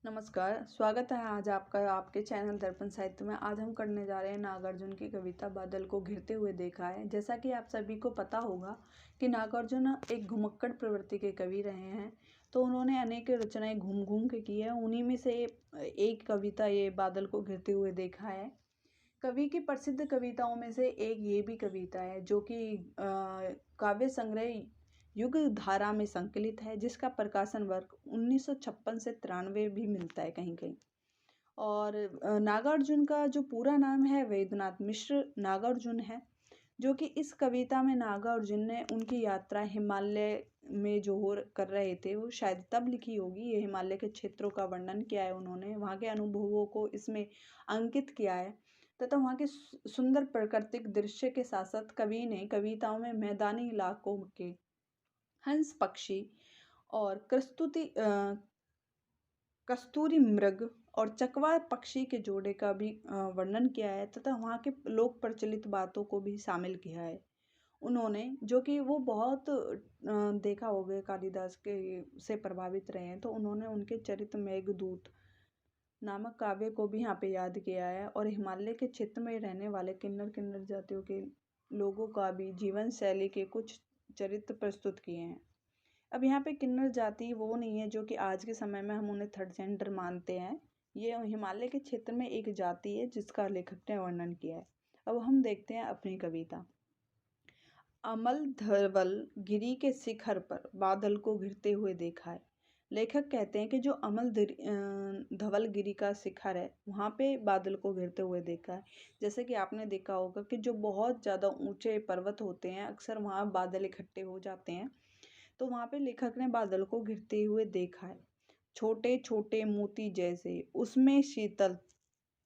नमस्कार, स्वागत है आज आपका आपके चैनल दर्पण साहित्य में। आज हम करने जा रहे हैं नागार्जुन की कविता बादल को घिरते हुए देखा है। जैसा कि आप सभी को पता होगा कि नागार्जुन एक घुमक्कड़ प्रवृत्ति के कवि रहे हैं, तो उन्होंने अनेक रचनाएं घूम घूम के की है। उन्हीं में से एक कविता ये बादल को घिरते हुए देखा है। कवि की प्रसिद्ध कविताओं में से एक ये भी कविता है जो कि काव्य संग्रह युग धारा में संकलित है, जिसका प्रकाशन वर्ष 1956 से 93 भी मिलता है कहीं कहीं। और नागार्जुन का जो पूरा नाम है वैद्यनाथ मिश्र नागार्जुन है, जो कि इस कविता में नागार्जुन ने उनकी यात्रा हिमालय में जो कर रहे थे वो शायद तब लिखी होगी। ये हिमालय के क्षेत्रों का वर्णन किया है उन्होंने, वहाँ के अनुभवों को इसमें अंकित किया है तथा वहाँ के सुंदर प्राकृतिक दृश्य के साथ साथ कवि ने कविताओं में मैदानी इलाकों के हंस पक्षी और कस्तूरी मृग और चकवा पक्षी के जोड़े का भी वर्णन किया है तथा वहाँ के लोक प्रचलित बातों को भी शामिल किया है उन्होंने, जो कि वो बहुत देखा होगा कालिदास के से प्रभावित रहे हैं, तो उन्होंने उनके चरित्र मेघदूत नामक काव्य को भी यहाँ पे याद किया है। और हिमालय के क्षेत्र में रहने वाले किन्नर जातियों के लोगों का भी जीवन शैली के कुछ चरित्र प्रस्तुत किए हैं। अब यहाँ पे किन्नर जाति वो नहीं है जो कि आज के समय में हम उन्हें थर्ड जेंडर मानते हैं। ये हिमालय के क्षेत्र में एक जाति है जिसका लेखक ने वर्णन किया है। अब हम देखते हैं अपनी कविता। अमल धवल गिरी के शिखर पर बादल को घिरते हुए देखा है। लेखक कहते हैं कि जो धवल गिरी का शिखर है वहाँ पे बादल को घिरते हुए देखा है। जैसे कि आपने देखा होगा कि जो बहुत ज़्यादा ऊंचे पर्वत होते हैं अक्सर वहाँ बादल इकट्ठे हो जाते हैं, तो वहाँ पे लेखक ने बादल को घिरते हुए देखा है। छोटे छोटे मोती जैसे उसमें शीतल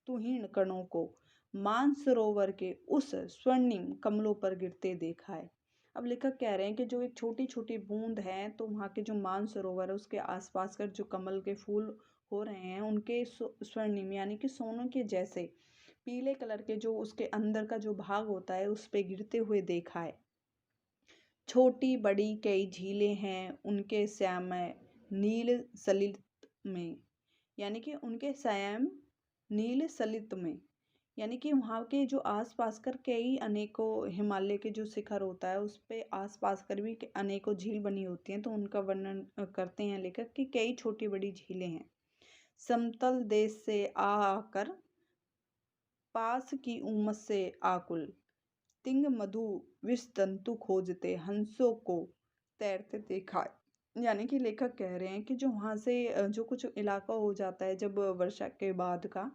तुहीन कणों को मानसरोवर के उस स्वर्णिम कमलों पर गिरते देखा है। अब लेखक कह रहे हैं कि जो एक छोटी छोटी बूंद है, तो वहाँ के जो मानसरोवर है उसके आसपास कर जो कमल के फूल हो रहे हैं उनके स्वर्णिम यानी कि सोने के जैसे पीले कलर के जो उसके अंदर का जो भाग होता है उस पे गिरते हुए देखा है। छोटी बड़ी कई झीलें हैं उनके श्यामय नील सलित में, यानी कि उनके श्याम नील सलित में, यानी कि वहाँ के जो आस पास कर कई अनेकों हिमालय के जो शिखर होता है उस पे आस पास कर भी अनेकों झील बनी होती हैं, तो उनका वर्णन करते हैं लेखक कि कई छोटी बड़ी झीलें हैं। समतल देश से आ आकर पास की उमस से आकुल तिंग मधु विष तंतु खोजते हंसों को तैरते देखा है। यानी कि लेखक कह रहे हैं कि जो वहाँ से जो कुछ इलाका हो जाता है जब वर्षा के बाद का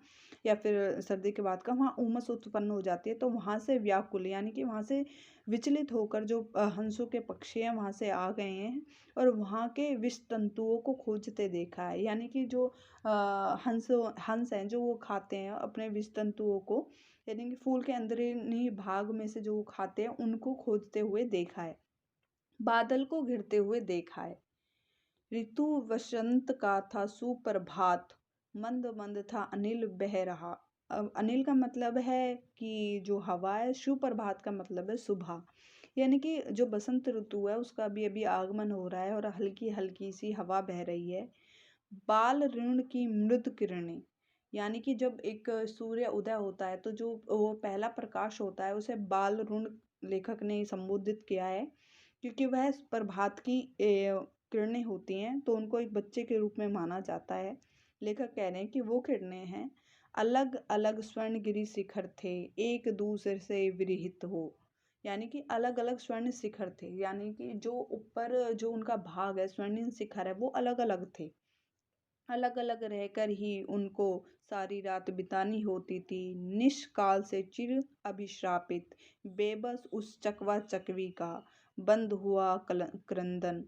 या फिर सर्दी के बाद का, वहाँ उमस उत्पन्न हो जाती है, तो वहाँ से व्याकुल यानी कि वहाँ से विचलित होकर जो हंसों के पक्षी हैं वहाँ से आ गए हैं और वहाँ के विष तंतुओं को खोजते देखा है। यानी कि जो हंस हैं जो वो खाते हैं अपने विष तंतुओं को, यानी कि फूल के अंदरूनी भाग में से जो वो खाते हैं उनको खोजते हुए देखा है। बादल को घिरते हुए देखा है। ऋतु वसंत का था सुप्रभात मंद मंद था अनिल बह रहा। अब अनिल का मतलब है कि जो हवा है, सुप्रभात का मतलब है सुबह, यानी कि जो बसंत ऋतु है उसका भी अभी आगमन हो रहा है और हल्की हल्की सी हवा बह रही है। बाल ऋण की मृद किरणें, यानी कि जब एक सूर्य उदय होता है तो जो वो पहला प्रकाश होता है उसे बाल ऋण लेखक ने संबोधित किया है, क्योंकि वह प्रभात की किरणें होती हैं, तो उनको एक बच्चे के रूप में माना जाता है। लेखक कह रहे हैं कि वो किरणें हैं। अलग अलग स्वर्णगिरी शिखर थे एक दूसरे से विरहित हो, यानी कि अलग अलग स्वर्ण शिखर थे, यानी कि जो ऊपर जो उनका भाग है स्वर्णिम शिखर है वो अलग अलग थे। अलग अलग रहकर ही उनको सारी रात बितानी होती थी, निष्काल से चिर अभिश्रापित बेबस उस चकवा चकवी का बंद हुआ क्रंदन।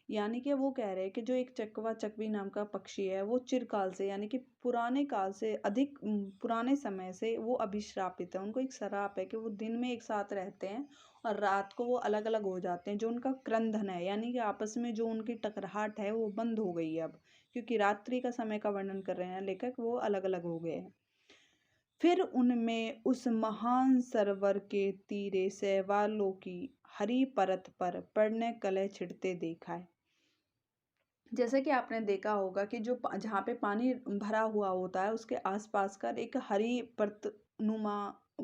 यानी कि वो कह रहे हैं कि जो एक चकवा चकवी नाम का पक्षी है वो चिरकाल से यानी कि पुराने काल से अधिक पुराने समय से वो अभिश्रापित है। उनको एक श्राप है कि वो दिन में एक साथ रहते हैं और रात को वो अलग अलग हो जाते हैं। जो उनका क्रंदन है यानी कि आपस में जो उनकी टकराहट है वो बंद हो गई है अब, क्योंकि रात्रि का समय का वर्णन कर रहे हैं लेखक, वो अलग अलग हो गए हैं। फिर उनमें उस महान सरोवर के तीरे शैवालों की हरी परत पर पड़ने कलह छिड़ते देखा है। जैसे कि आपने देखा होगा कि जहाँ पे पानी भरा हुआ होता है उसके आसपास का एक हरी परतनुमा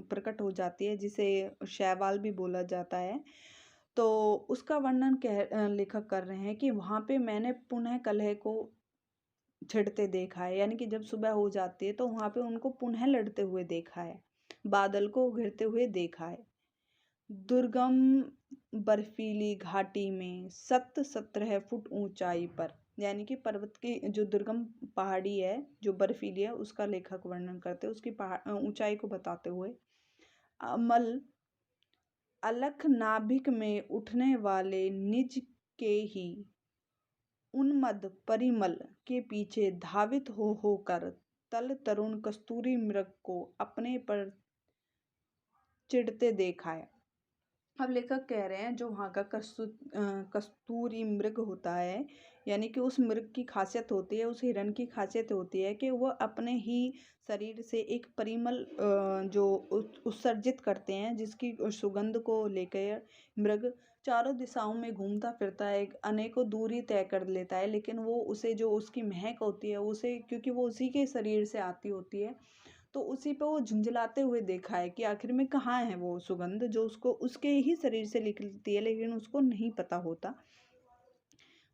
प्रकट हो जाती है, जिसे शैवाल भी बोला जाता है। तो उसका वर्णन लेखक कर रहे हैं कि वहाँ पे मैंने पुनः कलह को छिड़ते देखा है, यानी कि जब सुबह हो जाती है तो वहाँ पे उनको पुनः लड़ते हुए देखा है, बादल को घिरते हुए देखा है। दुर्गम बर्फीली घाटी में 17 फुट ऊंचाई पर, यानी कि पर्वत की जो दुर्गम पहाड़ी है जो बर्फीली है उसका लेखक वर्णन करते हैं, उसकी ऊंचाई को बताते हुए। अमल अलख नाभिक में उठने वाले निज के ही उन्मद परिमल के पीछे धावित हो होकर तल तरुण कस्तूरी मृग को अपने पर चिढ़ते देखा है। अब लेखक कह रहे हैं जो वहाँ का कस्तूरी मृग होता है, यानी कि उस मृग की खासियत होती है, उस हिरण की खासियत होती है कि वह अपने ही शरीर से एक परिमल जो उत्सर्जित करते हैं, जिसकी सुगंध को लेकर मृग चारों दिशाओं में घूमता फिरता है, अनेकों दूरी तय कर लेता है, लेकिन वो उसे जो उसकी महक होती है उसे, क्योंकि वो उसी के शरीर से आती होती है, तो उसी पे वो झुंझलाते हुए देखा है कि आखिर में कहाँ है वो सुगंध जो उसको उसके ही शरीर से निकलती है, लेकिन उसको नहीं पता होता।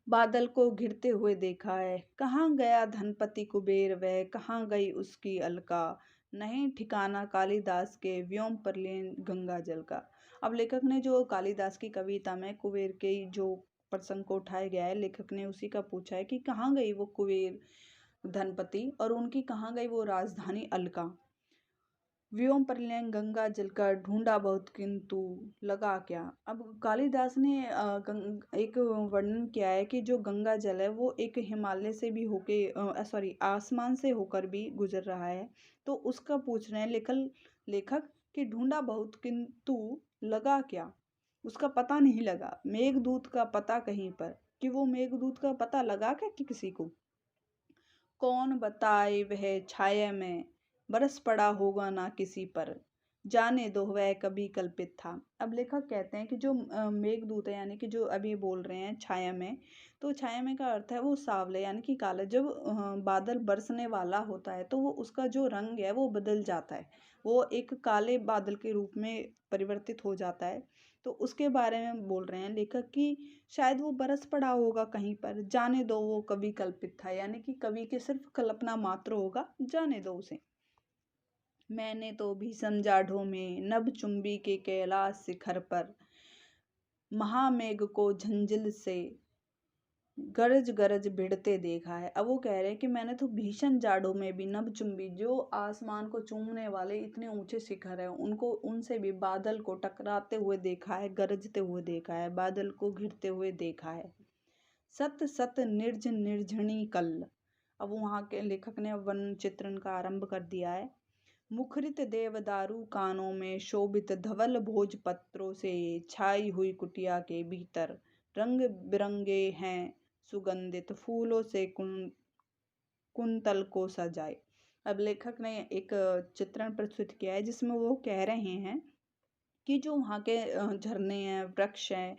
बादल को घिरते हुए देखा है, कहाँ गया धनपति कुबेर, वह कहाँ गई उसकी अलका, नहीं ठिकाना कालिदास के व्योम पर लीन गंगा जल का। अब लेखक ने जो कालिदास की कविता में कुबेर के जो प्रसंग को उठाया गया है, लेखक ने उसी का पूछा है कि कहाँ गई वो कुबेर धनपति और उनकी कहाँ गई वो राजधानी अलका। व्योम परिलयन गंगा जल का ढूंढा बहुत किंतु लगा क्या। अब कालिदास ने एक वर्णन किया है कि जो गंगा जल है वो एक हिमालय से भी होके सॉरी आसमान से होकर भी गुजर रहा है, तो उसका पूछ रहे हैं लेखक कि ढूंढा बहुत किंतु लगा क्या। उसका पता नहीं लगा, मेघदूत का पता कहीं पर, कि वो मेघदूत का पता लगा क्या कि किसी को। कौन बताए वह छाया में बरस पड़ा होगा ना किसी पर, जाने दो वह कभी कल्पित था। अब लेखक कहते हैं कि जो मेघदूत है, यानी कि जो अभी बोल रहे हैं छाया में, तो छाया में का अर्थ है वो सावले यानी कि काला। जब बादल बरसने वाला होता है तो वो उसका जो रंग है वो बदल जाता है, वो एक काले बादल के रूप में परिवर्तित हो जाता है। तो उसके बारे में बोल रहे हैं लेखक कि शायद वो बरस पड़ा होगा कहीं पर, जाने दो वो कवि कल्पित था, यानी कि कवि की सिर्फ कल्पना मात्र होगा, जाने दो उसे। मैंने तो भीषण जाड़ों में नभ चुंबी के कैलाश शिखर पर महामेघ को झंझिल से गरज गरज भिड़ते देखा है। अब वो कह रहे हैं कि मैंने तो भीषण जाड़ों में भी नभचुंबी जो आसमान को चूमने वाले इतने ऊंचे शिखर है उनको, उनसे भी बादल को टकराते हुए देखा है, गरजते हुए देखा है, बादल को घिरते हुए देखा है। सत सत निर्जन निर्झणी कल। अब वहाँ के लेखक ने वन चित्रण का आरंभ कर दिया है। मुखरित देवदारू कानों में शोभित धवल भोजपत्रों से छाई हुई कुटिया के भीतर रंग बिरंगे हैं सुगंधित फूलों से कुंतल को सजाए। अब लेखक ने एक चित्रण प्रस्तुत किया है जिसमें वो कह रहे हैं कि जो वहाँ के झरने हैं, वृक्ष हैं,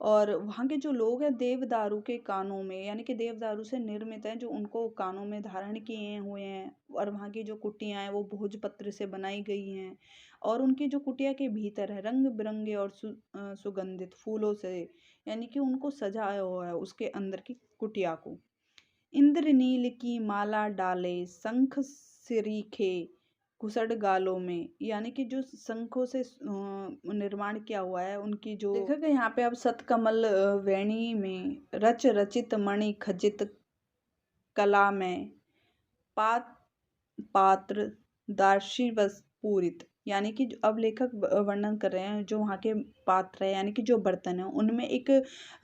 और वहाँ के जो लोग हैं देवदारू के कानों में, यानी कि देवदारू से निर्मित हैं, जो उनको कानों में धारण किए हुए हैं, और वहाँ की जो कुटियाँ हैं वो भोजपत्र से बनाई गई हैं, और उनकी जो कुटिया के भीतर है रंग बिरंगे और सुगंधित फूलों से, यानी कि उनको सजाया हुआ है उसके अंदर की कुटिया को। इंद्रनील की माला डाले शंख सिरीखे घुसड़ गालों में, यानी कि जो शंखों से निर्माण किया हुआ है उनकी जो लेखक है यहाँ पे। अब सतकमल वेणी में रच रचित मणि खचित कला में पात पात्र दार्शिवस पूरित, यानी कि अब लेखक वर्णन कर रहे हैं जो वहाँ के पात्र है, यानी कि जो बर्तन है उनमें एक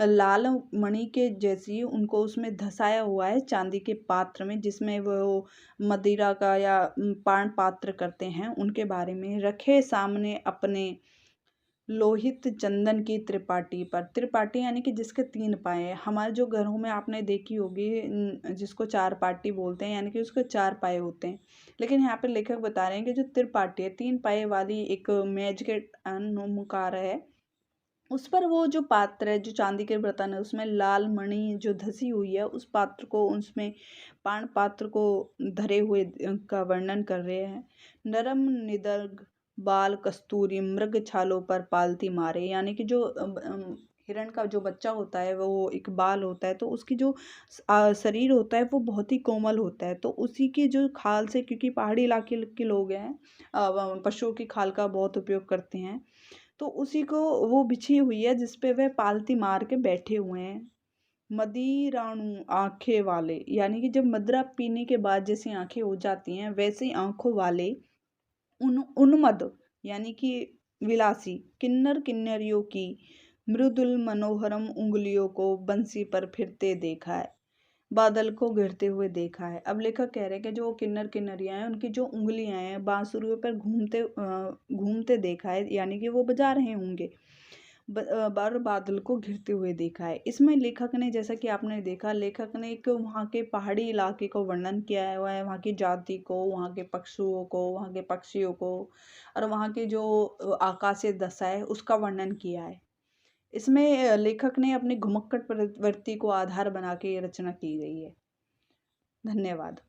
लाल मणि के जैसी उनको उसमें धसाया हुआ है चांदी के पात्र में, जिसमें वो मदिरा का या पान पात्र करते हैं उनके बारे में। रखे सामने अपने लोहित चंदन की त्रिपाटी पर, त्रिपाटी यानी कि जिसके 3 पाए हैं। हमारे जो घरों में आपने देखी होगी जिसको 4 पाटी बोलते हैं, यानी कि उसके 4 पाए होते हैं, लेकिन यहाँ पे लेखक बता रहे हैं कि जो त्रिपाटी है 3 पाए वाली एक मेज के नुमाकार है उस पर वो जो पात्र है, जो चांदी के बर्तन है, उसमें लाल मणि जो धसी हुई है, उस पात्र को, उसमें पान पात्र को धरे हुए का वर्णन कर रहे हैं। नरम निदर्ग बाल कस्तूरी मृग छालों पर पालती मारे, यानी कि जो हिरण का जो बच्चा होता है वो एक बाल होता है, तो उसकी जो शरीर होता है वो बहुत ही कोमल होता है, तो उसी की जो खाल से, क्योंकि पहाड़ी इलाके के लोग हैं पशुओं की खाल का बहुत उपयोग करते हैं, तो उसी को वो बिछी हुई है जिस पे वह पालती मार के बैठे हुए हैं। मदिराणु आंखें वाले, यानी कि जब मदिरा पीने के बाद जैसी आंखें हो जाती हैं वैसे ही आंखों वाले उन्मद, यानी कि विलासी किन्नर किन्नरियों की मृदुल मनोहरम उंगलियों को बंसी पर फिरते देखा है, बादल को घेरते हुए देखा है। अब लेखक कह रहे हैं कि जो किन्नर किन्नरियां हैं उनकी जो उंगलियां हैं बांसुरी पर घूमते देखा है, यानी कि वो बजा रहे होंगे। बार बादल को घिरते हुए देखा है। इसमें लेखक ने, जैसा कि आपने देखा, लेखक ने एक वहाँ के पहाड़ी इलाके को वर्णन किया है, वह वहाँ की जाति को, वहाँ के पशुओं को, वहाँ के पक्षियों को, और वहाँ की जो आकाशीय दशा है उसका वर्णन किया है। इसमें लेखक ने अपनी घुमक्कड़ प्रवृत्ति को आधार बना के ये रचना की गई है। धन्यवाद।